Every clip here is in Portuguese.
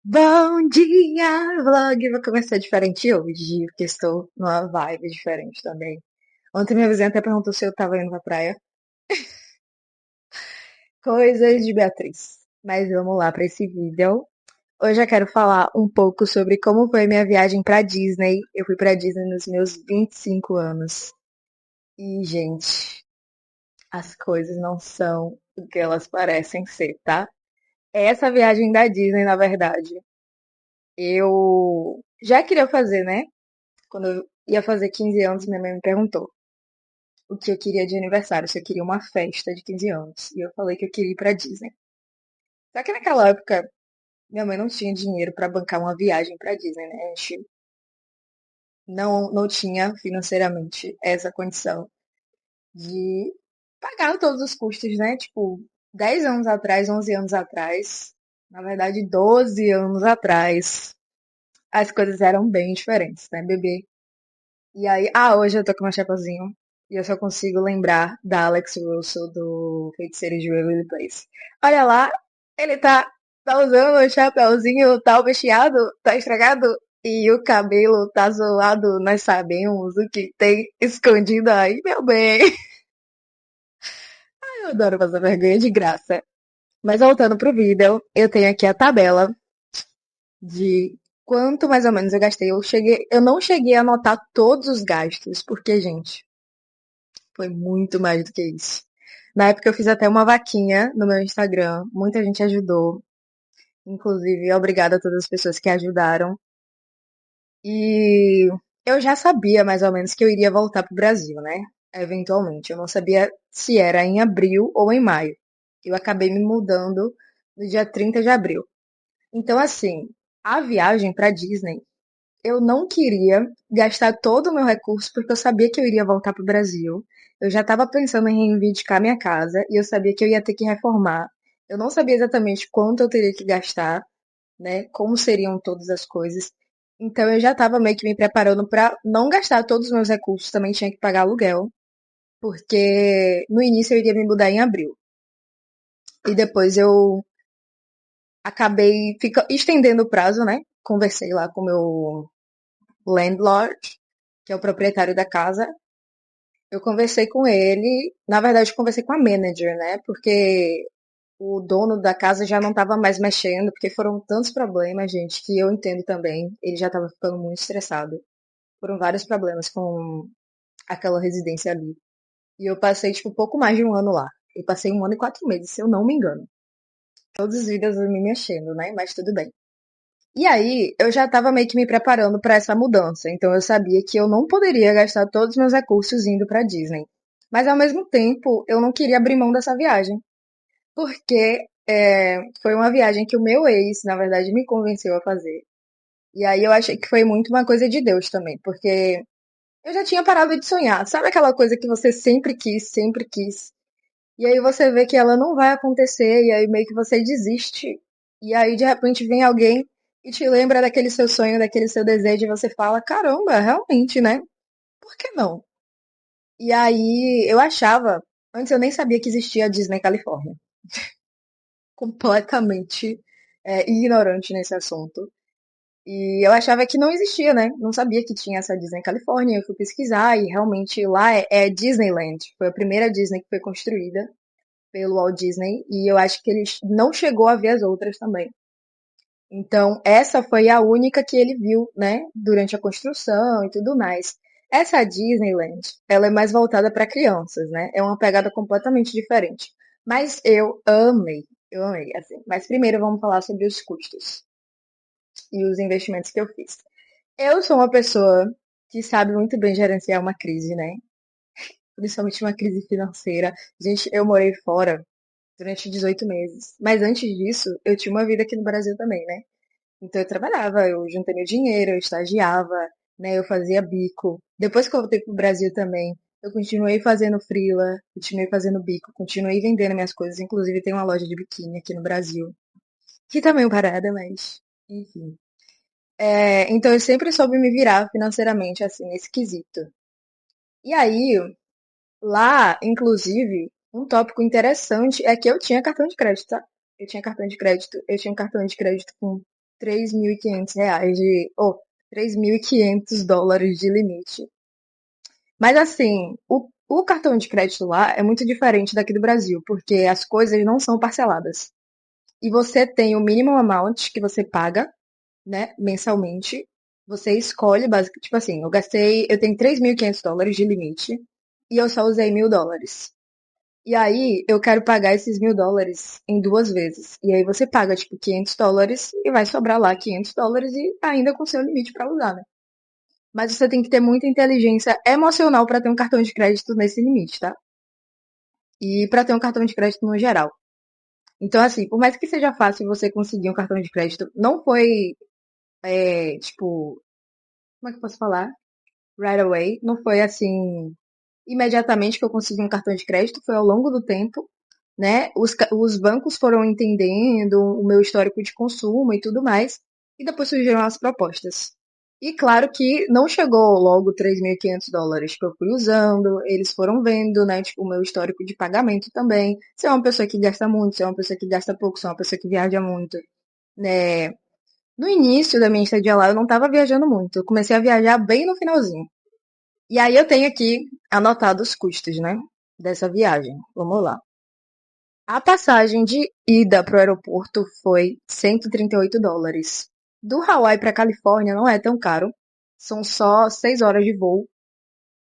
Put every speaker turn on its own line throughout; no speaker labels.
Bom dia, vlog! Vou começar diferente hoje, porque estou numa vibe diferente também. Ontem minha vizinha até perguntou se eu tava indo pra praia. Coisas de Beatriz. Mas vamos lá para esse vídeo. Hoje eu quero falar um pouco sobre como foi minha viagem pra Disney. Eu fui pra Disney nos meus 25 anos. E, gente, as coisas não são o que elas parecem ser, tá? Essa viagem da Disney, na verdade, eu já queria fazer, né? Quando eu ia fazer 15 anos, minha mãe me perguntou o que eu queria de aniversário, se eu queria uma festa de 15 anos. E eu falei que eu queria ir pra Disney. Só que naquela época, minha mãe não tinha dinheiro pra bancar uma viagem pra Disney, né? A gente não tinha financeiramente essa condição de pagar todos os custos, né? Tipo, 10 anos atrás, 11 anos atrás, na verdade 12 anos atrás, as coisas eram bem diferentes, né, bebê? E aí, hoje eu tô com meu chapeuzinho e eu só consigo lembrar da Alex Russell do Feiticeiro de Waverly Place. Olha lá, ele tá usando o chapeuzinho, tá alvejado, tá estragado e o cabelo tá zoado. Nós sabemos o que tem escondido aí, meu bem. Eu adoro passar vergonha de graça. Mas voltando pro vídeo, eu tenho aqui a tabela de quanto mais ou menos eu gastei. Eu não cheguei a anotar todos os gastos, porque, gente, foi muito mais do que isso. Na época eu fiz até uma vaquinha no meu Instagram, muita gente ajudou, inclusive obrigada a todas as pessoas que ajudaram. E eu já sabia mais ou menos que eu iria voltar pro Brasil, né? Eventualmente. Eu não sabia se era em abril ou em maio. Eu acabei me mudando no dia 30 de abril. Então, assim, a viagem pra Disney, eu não queria gastar todo o meu recurso porque eu sabia que eu iria voltar pro Brasil. Eu já estava pensando em reivindicar minha casa e eu sabia que eu ia ter que reformar. Eu não sabia exatamente quanto eu teria que gastar, né? Como seriam todas as coisas. Então eu já estava meio que me preparando para não gastar todos os meus recursos. Também tinha que pagar aluguel, porque no início eu iria me mudar em abril. E depois eu acabei estendendo o prazo, né? Conversei lá com o meu landlord, que é o proprietário da casa. Eu conversei com ele, na verdade, eu conversei com a manager, né? Porque o dono da casa já não estava mais mexendo, porque foram tantos problemas, gente, que eu entendo também. Ele já estava ficando muito estressado. Foram vários problemas com aquela residência ali. E eu passei, tipo, pouco mais de um ano lá. Eu passei 1 ano e 4 meses, se eu não me engano. Todos os vídeos eu me mexendo, né? Mas tudo bem. E aí, eu já estava meio que me preparando para essa mudança, então eu sabia que eu não poderia gastar todos os meus recursos indo para Disney. Mas ao mesmo tempo, eu não queria abrir mão dessa viagem, porque foi uma viagem que o meu ex, na verdade, me convenceu a fazer. E aí eu achei que foi muito uma coisa de Deus também, porque eu já tinha parado de sonhar. Sabe aquela coisa que você sempre quis, sempre quis? E aí você vê que ela não vai acontecer, e aí meio que você desiste. E aí de repente vem alguém e te lembra daquele seu sonho, daquele seu desejo, e você fala: caramba, realmente, né? Por que não? E aí eu achava, antes eu nem sabia que existia a Disney Califórnia. Completamente ignorante nesse assunto. E eu achava que não existia, né? Não sabia que tinha essa Disney Califórnia. Eu fui pesquisar e realmente lá é Disneyland. Foi a primeira Disney que foi construída pelo Walt Disney e eu acho que ele não chegou a ver as outras também. Então, essa foi a única que ele viu, né, durante a construção e tudo mais. Essa Disneyland, ela é mais voltada para crianças, né? É uma pegada completamente diferente. Mas eu amei, assim. Mas primeiro vamos falar sobre os custos e os investimentos que eu fiz. Eu sou uma pessoa que sabe muito bem gerenciar uma crise, né? Principalmente uma crise financeira. Gente, eu morei fora durante 18 meses. Mas antes disso, eu tinha uma vida aqui no Brasil também, né? Então eu trabalhava, eu juntei meu dinheiro, eu estagiava, né? Eu fazia bico. Depois que eu voltei pro Brasil também, eu continuei fazendo freela, continuei fazendo bico, continuei vendendo minhas coisas. Inclusive tem uma loja de biquíni aqui no Brasil, que tá meio parada, mas enfim. Então eu sempre soube me virar financeiramente, assim, nesse quesito. E aí, lá, inclusive, um tópico interessante é que eu tinha cartão de crédito, tá? Eu tinha cartão de crédito, eu tinha um cartão de crédito com R$ 3.500 $3.500 de limite. Mas assim, o cartão de crédito lá é muito diferente daqui do Brasil, porque as coisas não são parceladas. E você tem o minimum amount que você paga, né, mensalmente. Você escolhe, basicamente, tipo assim, eu tenho US$ 3.500 de limite e eu só usei US$ 1.000. E aí, eu quero pagar esses US$ 1.000 em duas vezes. E aí você paga, tipo, US$ 500 e vai sobrar lá US$ 500 e ainda com seu limite pra usar, né? Mas você tem que ter muita inteligência emocional pra ter um cartão de crédito nesse limite, tá? E pra ter um cartão de crédito no geral. Então, assim, por mais que seja fácil você conseguir um cartão de crédito, não foi, tipo, como é que eu posso falar? Right away. Não foi assim, imediatamente que eu consegui um cartão de crédito, foi ao longo do tempo, né? Os bancos foram entendendo o meu histórico de consumo e tudo mais, e depois surgiram as propostas. E claro que não chegou logo US$ 3.500 que eu fui usando, eles foram vendo, né, tipo, o meu histórico de pagamento também. Se é uma pessoa que gasta muito, se é uma pessoa que gasta pouco, se é uma pessoa que viaja muito, né? No início da minha estadia lá, eu não estava viajando muito. Eu comecei a viajar bem no finalzinho. E aí eu tenho aqui anotado os custos, né, dessa viagem. Vamos lá. A passagem de ida para o aeroporto foi US$ 138. Do Hawaii para Califórnia não é tão caro. São só 6 horas de voo,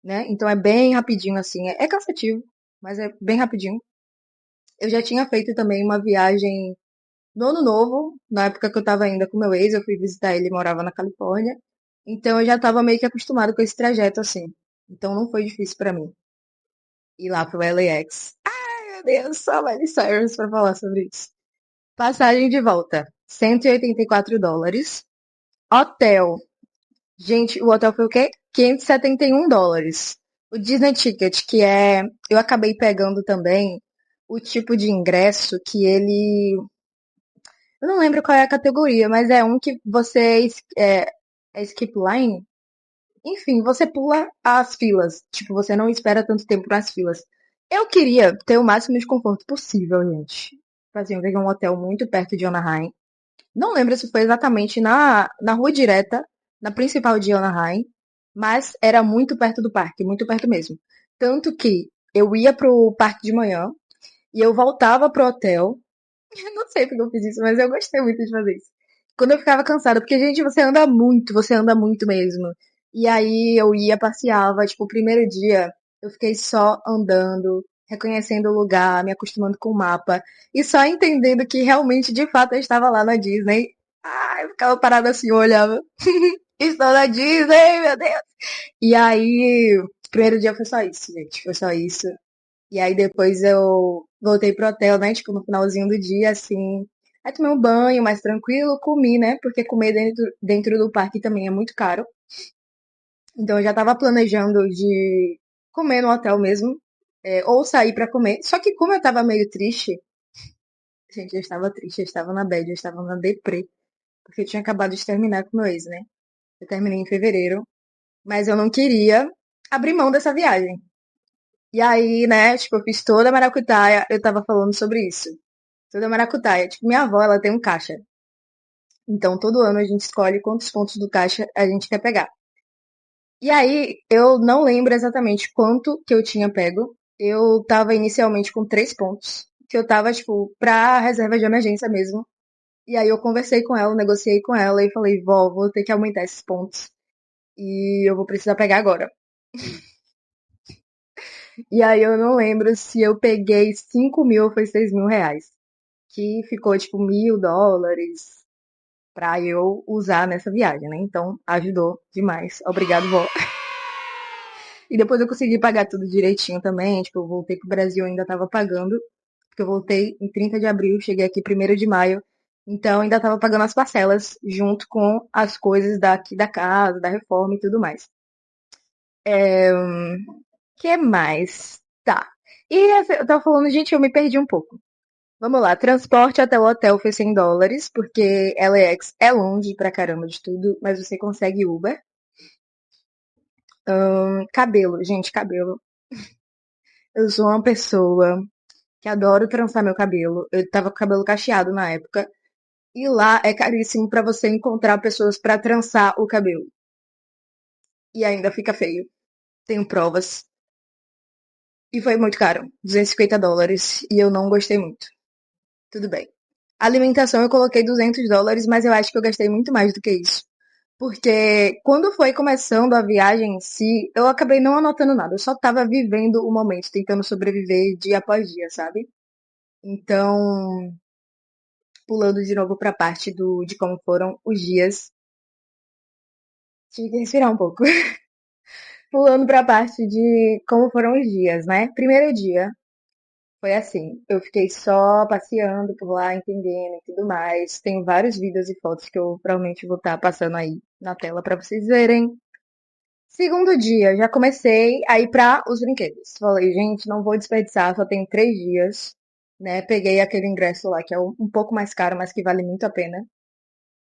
né? Então é bem rapidinho assim. É cansativo, mas é bem rapidinho. Eu já tinha feito também uma viagem no Ano Novo, na época que eu tava ainda com meu ex, eu fui visitar ele, morava na Califórnia. Então eu já tava meio que acostumado com esse trajeto assim. Então não foi difícil pra mim ir lá pro LAX. Ai, meu Deus, só Miley Cyrus pra falar sobre isso. Passagem de volta, US$ 184. Hotel. Gente, o hotel foi o quê? US$ 571. O Disney Ticket, que é. Eu acabei pegando também o tipo de ingresso que ele. Eu não lembro qual é a categoria, mas é um que você. É skip line? Enfim, você pula as filas. Tipo, você não espera tanto tempo nas filas. Eu queria ter o máximo de conforto possível, gente. Tipo assim, eu peguei um hotel muito perto de Anaheim. Não lembro se foi exatamente na rua direta, na principal de Anaheim, mas era muito perto do parque, muito perto mesmo. Tanto que eu ia pro parque de manhã e eu voltava pro hotel. Eu não sei porque eu fiz isso, mas eu gostei muito de fazer isso. Quando eu ficava cansada, porque, gente, você anda muito mesmo. E aí eu ia, passeava, tipo, o primeiro dia eu fiquei só andando, reconhecendo o lugar, me acostumando com o mapa, e só entendendo que realmente, de fato, eu estava lá na Disney. Ah, eu ficava parada assim, eu olhava. Estou na Disney, meu Deus! E aí, o primeiro dia foi só isso, gente, foi só isso. E aí depois eu voltei pro hotel, né? Tipo, no finalzinho do dia, assim. Aí tomei um banho mais tranquilo, comi, né? Porque comer dentro do parque também é muito caro. Então eu já tava planejando de comer no hotel mesmo, ou sair pra comer. Só que como eu tava meio triste, gente, eu estava triste, eu estava na bad, eu estava na deprê, porque eu tinha acabado de terminar com meu ex, né? Eu terminei em fevereiro, mas eu não queria abrir mão dessa viagem. E aí, né, tipo, eu fiz toda a maracutaia, eu tava falando sobre isso. Toda maracutaia. Tipo, minha avó, ela tem um caixa. Então, todo ano a gente escolhe quantos pontos do caixa a gente quer pegar. E aí, eu não lembro exatamente quanto que eu tinha pego. Eu tava inicialmente com 3 pontos. Que eu tava, tipo, pra reserva de emergência mesmo. E aí eu conversei com ela, negociei com ela e falei, vó, vou ter que aumentar esses pontos. E eu vou precisar pegar agora. E aí eu não lembro se eu peguei 5.000 ou foi R$ 6.000. Que ficou, tipo, US$ 1.000 pra eu usar nessa viagem, né? Então, ajudou demais. Obrigado, vó. E depois eu consegui pagar tudo direitinho também. Tipo, eu voltei pro Brasil, ainda tava pagando. Porque eu voltei em 30 de abril, cheguei aqui 1º de maio. Então, ainda tava pagando as parcelas junto com as coisas daqui da casa, da reforma e tudo mais. Que mais? Tá. E eu tava falando, gente, eu me perdi um pouco. Vamos lá, transporte até o hotel foi US$ 100, porque LAX é longe pra caramba de tudo, mas você consegue Uber. Cabelo, gente, cabelo. Eu sou uma pessoa que adoro trançar meu cabelo. Eu tava com o cabelo cacheado na época. E lá é caríssimo pra você encontrar pessoas pra trançar o cabelo. E ainda fica feio. Tenho provas. E foi muito caro, US$ 250. E eu não gostei muito. Tudo bem. Alimentação eu coloquei US$ 200, mas eu acho que eu gastei muito mais do que isso. Porque quando foi começando a viagem em si, eu acabei não anotando nada. Eu só tava vivendo o momento, tentando sobreviver dia após dia, sabe? Então, pulando de novo pra parte de como foram os dias, tive que respirar um pouco. Pulando pra parte de como foram os dias, né? Primeiro dia foi assim, eu fiquei só passeando por lá, entendendo e tudo mais. Tenho vários vídeos e fotos que eu provavelmente vou estar passando aí na tela pra vocês verem. Segundo dia, já comecei a ir para os brinquedos. Falei, gente, não vou desperdiçar, só tem 3 dias, né? Peguei aquele ingresso lá que é um pouco mais caro, mas que vale muito a pena.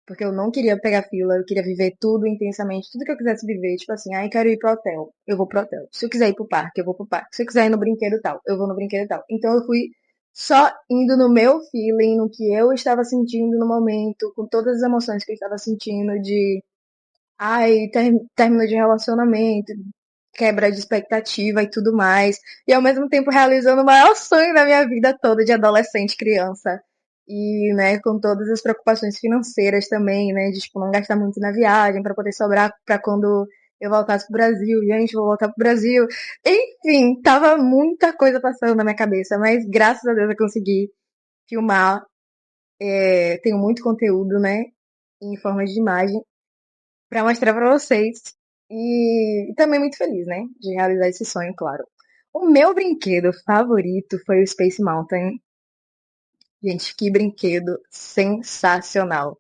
Porque eu não queria pegar fila, eu queria viver tudo intensamente, tudo que eu quisesse viver. Tipo assim, ai, quero ir pro hotel, eu vou pro hotel. Se eu quiser ir pro parque, eu vou pro parque. Se eu quiser ir no brinquedo tal, eu vou no brinquedo tal. Então eu fui só indo no meu feeling, no que eu estava sentindo no momento, com todas as emoções que eu estava sentindo de ai, término de relacionamento, quebra de expectativa e tudo mais. E ao mesmo tempo realizando o maior sonho da minha vida toda de adolescente, criança. E, né, com todas as preocupações financeiras também, né, de, tipo, não gastar muito na viagem para poder sobrar para quando eu voltasse pro Brasil. Gente, vou voltar pro Brasil. Enfim, tava muita coisa passando na minha cabeça, mas graças a Deus eu consegui filmar. Tenho muito conteúdo, né, em forma de imagem para mostrar para vocês. E também muito feliz, né, de realizar esse sonho, claro. O meu brinquedo favorito foi o Space Mountain. Gente, que brinquedo sensacional.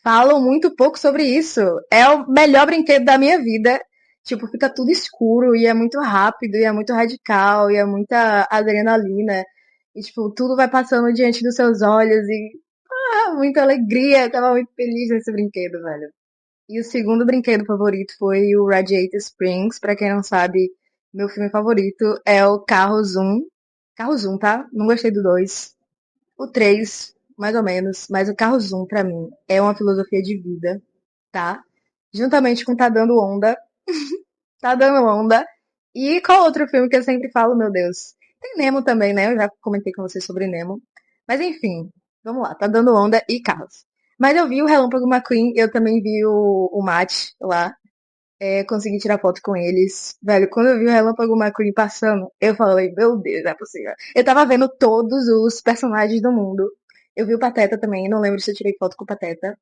Falam muito pouco sobre isso. É o melhor brinquedo da minha vida. Tipo, fica tudo escuro e é muito rápido e é muito radical e é muita adrenalina. E, tipo, tudo vai passando diante dos seus olhos e muita alegria. Eu tava muito feliz nesse brinquedo, velho. E o segundo brinquedo favorito foi o Radiator Springs. Pra quem não sabe, meu filme favorito é o Carro Zoom. Carro Zoom, tá? Não gostei do 2. O 3, mais ou menos. Mas o Carro Zoom, pra mim, é uma filosofia de vida, tá? Juntamente com Tá Dando Onda. Tá Dando Onda. E qual outro filme que eu sempre falo, meu Deus? Tem Nemo também, né? Eu já comentei com vocês sobre Nemo. Mas enfim, vamos lá. Tá Dando Onda e Carros. Mas eu vi o Relâmpago McQueen, eu também vi o Matt lá. Consegui tirar foto com eles. Velho, quando eu vi o Relâmpago McQueen passando, eu falei, meu Deus, não é possível. Eu tava vendo todos os personagens do mundo. Eu vi o Pateta também, não lembro se eu tirei foto com o Pateta.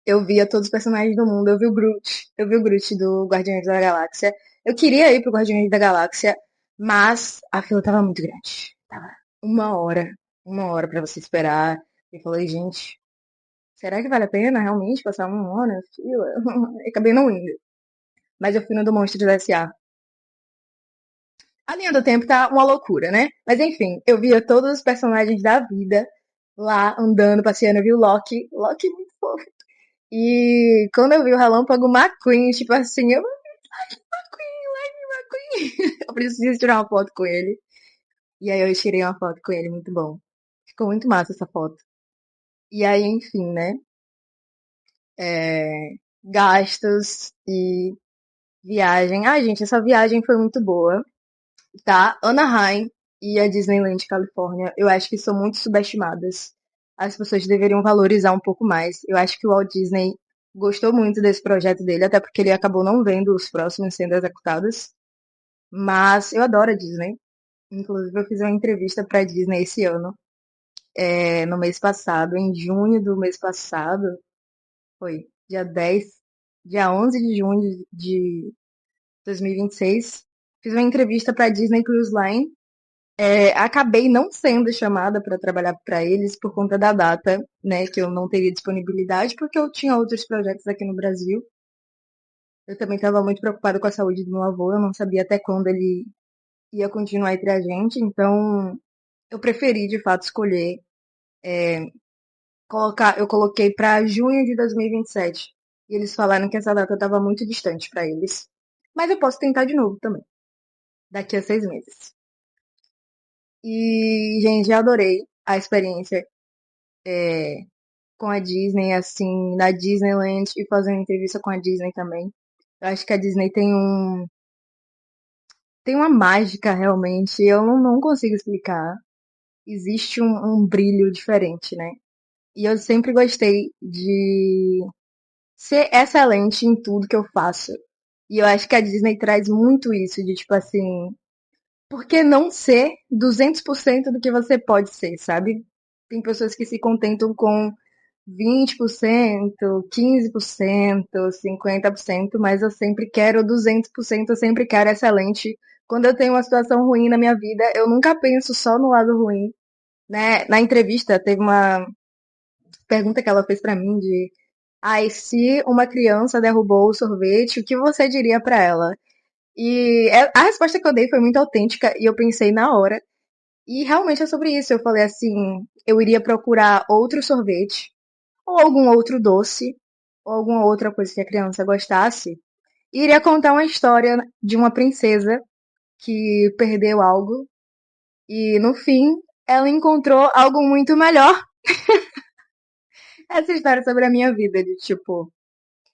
Eu via todos os personagens do mundo, eu vi o Groot. Eu vi o Groot do Guardiões da Galáxia. Eu queria ir pro Guardiões da Galáxia, mas a fila tava muito grande. Tava uma hora. Uma hora pra você esperar. Eu falei, gente, será que vale a pena realmente passar uma hora na fila? Eu acabei não indo. Mas eu fui no do Monstros S.A. A linha do tempo tá uma loucura, né? Mas enfim, eu via todos os personagens da vida lá andando, passeando. Eu vi o Loki. Loki muito fofo. E quando eu vi o Relâmpago McQueen, tipo assim, eu preciso tirar uma foto com ele. E aí eu tirei uma foto com ele, muito bom. Ficou muito massa essa foto. E aí, enfim, né? Gastos e viagem. Ai, gente, essa viagem foi muito boa. Tá? Anaheim e a Disneyland Califórnia, eu acho que são muito subestimadas. As pessoas deveriam valorizar um pouco mais. Eu acho que o Walt Disney gostou muito desse projeto dele, até porque ele acabou não vendo os próximos sendo executados. Mas eu adoro a Disney. Inclusive, eu fiz uma entrevista para a Disney esse ano, no mês passado, em junho do mês passado. Foi dia 11 de junho de 2026. Fiz uma entrevista para a Disney Cruise Line. Acabei não sendo chamada para trabalhar para eles por conta da data, né, que eu não teria disponibilidade, porque eu tinha outros projetos aqui no Brasil. Eu também estava muito preocupada com a saúde do meu avô, eu não sabia até quando ele ia continuar entre a gente, então eu preferi de fato escolher eu coloquei para junho de 2027. E eles falaram que essa data estava muito distante para eles. Mas eu posso tentar de novo também, daqui a 6 meses. E, gente, eu adorei a experiência. com a Disney, assim, na Disneyland e fazer uma entrevista com a Disney também. Eu acho que a Disney tem uma mágica realmente, eu não consigo explicar. Existe um brilho diferente, né? E eu sempre gostei de ser excelente em tudo que eu faço. E eu acho que a Disney traz muito isso, de tipo assim, por que não ser 200% do que você pode ser, sabe? Tem pessoas que se contentam com 20%, 15%, 50%, mas eu sempre quero 200%, eu sempre quero excelente. Quando eu tenho uma situação ruim na minha vida, eu nunca penso só no lado ruim, né? Na entrevista teve uma pergunta que ela fez pra mim de, ai, se uma criança derrubou o sorvete, o que você diria pra ela? E a resposta que eu dei foi muito autêntica e eu pensei na hora. E realmente é sobre isso. Eu falei assim, eu iria procurar outro sorvete ou algum outro doce, ou alguma outra coisa que a criança gostasse, e iria contar uma história de uma princesa que perdeu algo e no fim ela encontrou algo muito melhor. Essa história sobre a minha vida, de tipo,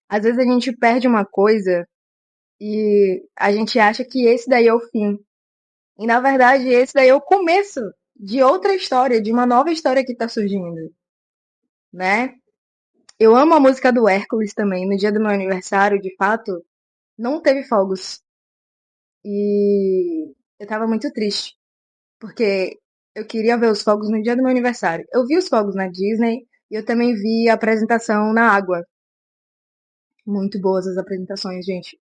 às vezes a gente perde uma coisa e a gente acha que esse daí é o fim. E na verdade esse daí é o começo de outra história, de uma nova história que tá surgindo, né? Eu amo a música do Hércules também. No dia do meu aniversário, de fato, não teve fogos. E eu tava muito triste, porque eu queria ver os fogos no dia do meu aniversário. Eu vi os fogos na Disney e eu também vi a apresentação na água. Muito boas as apresentações, gente.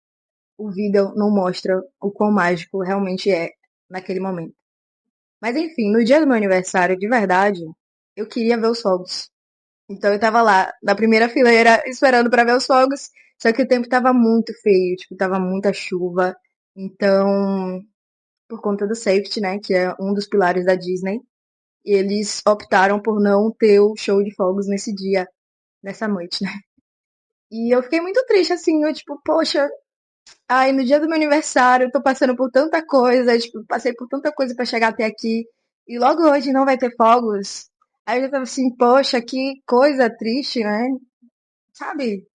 O vídeo não mostra o quão mágico realmente é naquele momento. Mas enfim, no dia do meu aniversário, de verdade, eu queria ver os fogos. Então eu tava lá, na primeira fileira, esperando pra ver os fogos. Só que o tempo tava muito feio, tipo, tava muita chuva. Então, por conta do safety, né, que é um dos pilares da Disney, eles optaram por não ter o show de fogos nesse dia, nessa noite, né? E eu fiquei muito triste, assim, eu tipo, poxa, ai, no dia do meu aniversário, eu tô passando por tanta coisa, tipo, passei por tanta coisa pra chegar até aqui, e logo hoje não vai ter fogos. Aí eu já tava assim, poxa, que coisa triste, né? Sabe?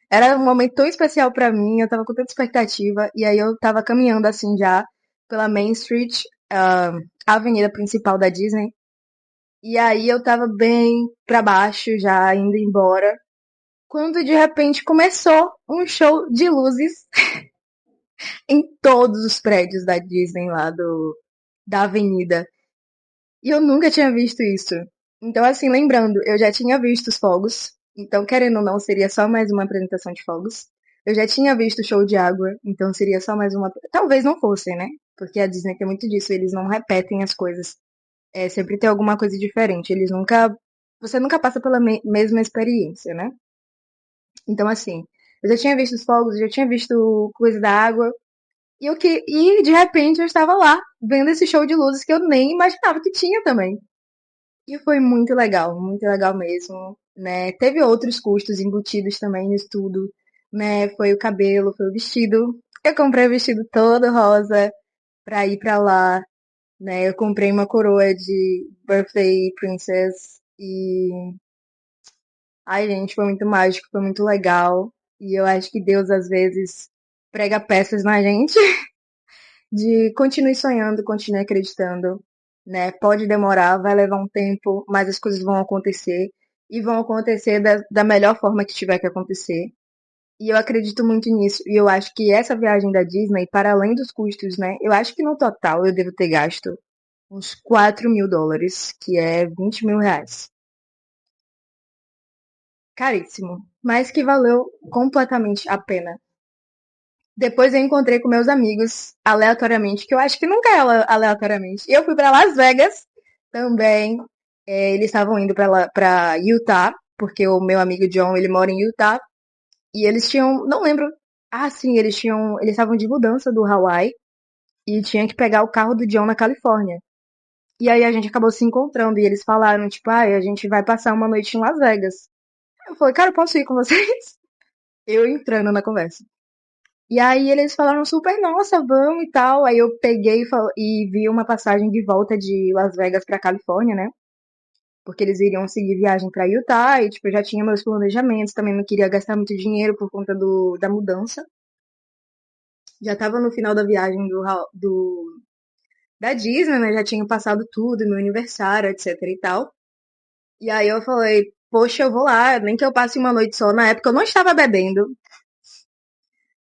Era um momento tão especial pra mim, eu tava com tanta expectativa, e aí eu tava caminhando assim já pela Main Street, a avenida principal da Disney, e aí eu tava bem pra baixo já, indo embora, quando de repente começou um show de luzes em todos os prédios da Disney lá da avenida. E eu nunca tinha visto isso. Então, assim, lembrando, eu já tinha visto os fogos. Então, querendo ou não, seria só mais uma apresentação de fogos. Eu já tinha visto o show de água, então seria só mais uma. Talvez não fosse, né? Porque a Disney tem muito disso, eles não repetem as coisas. É, sempre tem alguma coisa diferente. Eles nunca. Você nunca passa pela mesma experiência, né? Então, assim, eu já tinha visto os fogos, eu já tinha visto coisa da água. E de repente eu estava lá, vendo esse show de luzes que eu nem imaginava que tinha também. E foi muito legal mesmo, né? Teve outros custos embutidos também nisso tudo, né? Foi o cabelo, foi o vestido. Eu comprei o vestido todo rosa pra ir pra lá, né? Eu comprei uma coroa de Birthday Princess e ai, gente, foi muito mágico, foi muito legal. E eu acho que Deus às vezes prega peças na gente de continue sonhando, continue acreditando, né? Pode demorar, vai levar um tempo, mas as coisas vão acontecer e vão acontecer da melhor forma que tiver que acontecer. E eu acredito muito nisso. E eu acho que essa viagem da Disney, para além dos custos, né? Eu acho que no total eu devo ter gasto uns US$ 4.000, que é R$ 20.000. Caríssimo. Mas que valeu completamente a pena. Depois eu encontrei com meus amigos aleatoriamente, que eu acho que nunca é aleatoriamente. E eu fui pra Las Vegas também. Eles estavam indo pra Utah, porque o meu amigo John, ele mora em Utah. E eles tinham, não lembro. Ah, sim, eles estavam de mudança do Hawaii e tinha que pegar o carro do John na Califórnia. E aí a gente acabou se encontrando e eles falaram, tipo, ah, a gente vai passar uma noite em Las Vegas. Eu falei, cara, eu posso ir com vocês? Eu entrando na conversa. E aí eles falaram super, nossa, vamos e tal. Aí eu peguei e vi uma passagem de volta de Las Vegas pra Califórnia, né? porque eles iriam seguir viagem pra Utah e, tipo, eu já tinha meus planejamentos, também não queria gastar muito dinheiro por conta da mudança. Já tava no final da viagem da Disney, né? Já tinha passado tudo, meu aniversário, etc e tal. E aí eu falei, poxa, eu vou lá, nem que eu passe uma noite só. Na época eu não estava bebendo,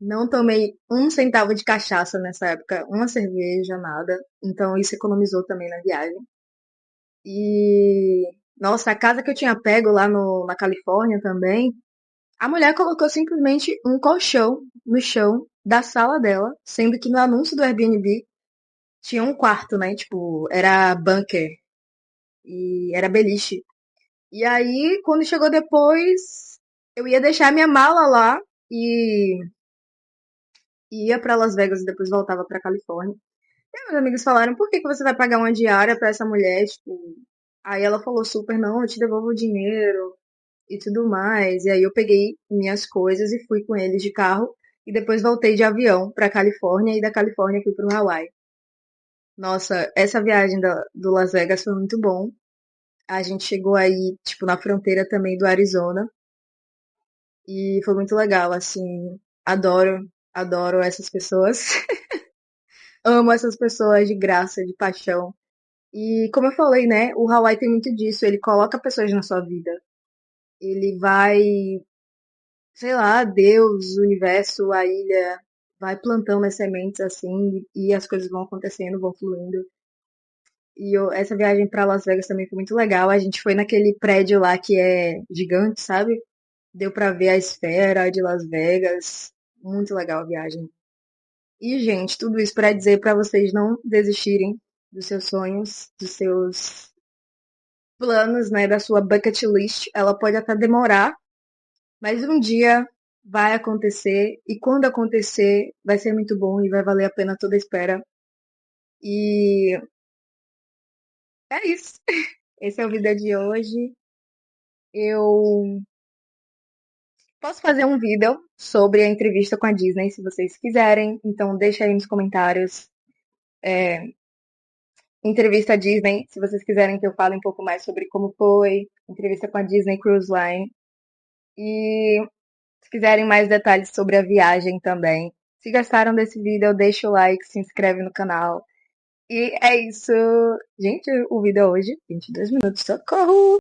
não tomei um centavo de cachaça nessa época, uma cerveja, nada. Então isso economizou também na viagem. E, nossa, a casa que eu tinha pego lá na Califórnia também, a mulher colocou simplesmente um colchão no chão da sala dela, sendo que no anúncio do Airbnb tinha um quarto, né? Tipo, era bunker e era beliche. E aí, quando chegou depois, eu ia deixar minha mala lá e ia pra Las Vegas e depois voltava pra Califórnia. E aí meus amigos falaram, por que que você vai pagar uma diária pra essa mulher? Tipo, aí ela falou super, não, eu te devolvo o dinheiro e tudo mais. E aí eu peguei minhas coisas e fui com eles de carro e depois voltei de avião pra Califórnia e da Califórnia fui pro Hawaii. Nossa, essa viagem do Las Vegas foi muito bom. A gente chegou aí, tipo, na fronteira também do Arizona. E foi muito legal, assim. Adoro, adoro essas pessoas. Amo essas pessoas de graça, de paixão. E como eu falei, né, o Hawaii tem muito disso. Ele coloca pessoas na sua vida. Ele vai, sei lá, Deus, o universo, a ilha, vai plantando as sementes assim e as coisas vão acontecendo, vão fluindo. E essa viagem pra Las Vegas também foi muito legal. A gente foi naquele prédio lá que é gigante, sabe? Deu pra ver a esfera de Las Vegas. Muito legal a viagem. E, gente, tudo isso para dizer para vocês não desistirem dos seus sonhos, dos seus planos, né, da sua bucket list. Ela pode até demorar, mas um dia vai acontecer e quando acontecer vai ser muito bom e vai valer a pena toda a espera. E é isso. Esse é o vídeo de hoje. Eu posso fazer um vídeo sobre a entrevista com a Disney, se vocês quiserem. Então deixa aí nos comentários entrevista à Disney, se vocês quiserem que eu fale um pouco mais sobre como foi, entrevista com a Disney Cruise Line. E se quiserem mais detalhes sobre a viagem também. Se gostaram desse vídeo, deixa o like, se inscreve no canal. E é isso. Gente, o vídeo é hoje, 22 minutos, socorro!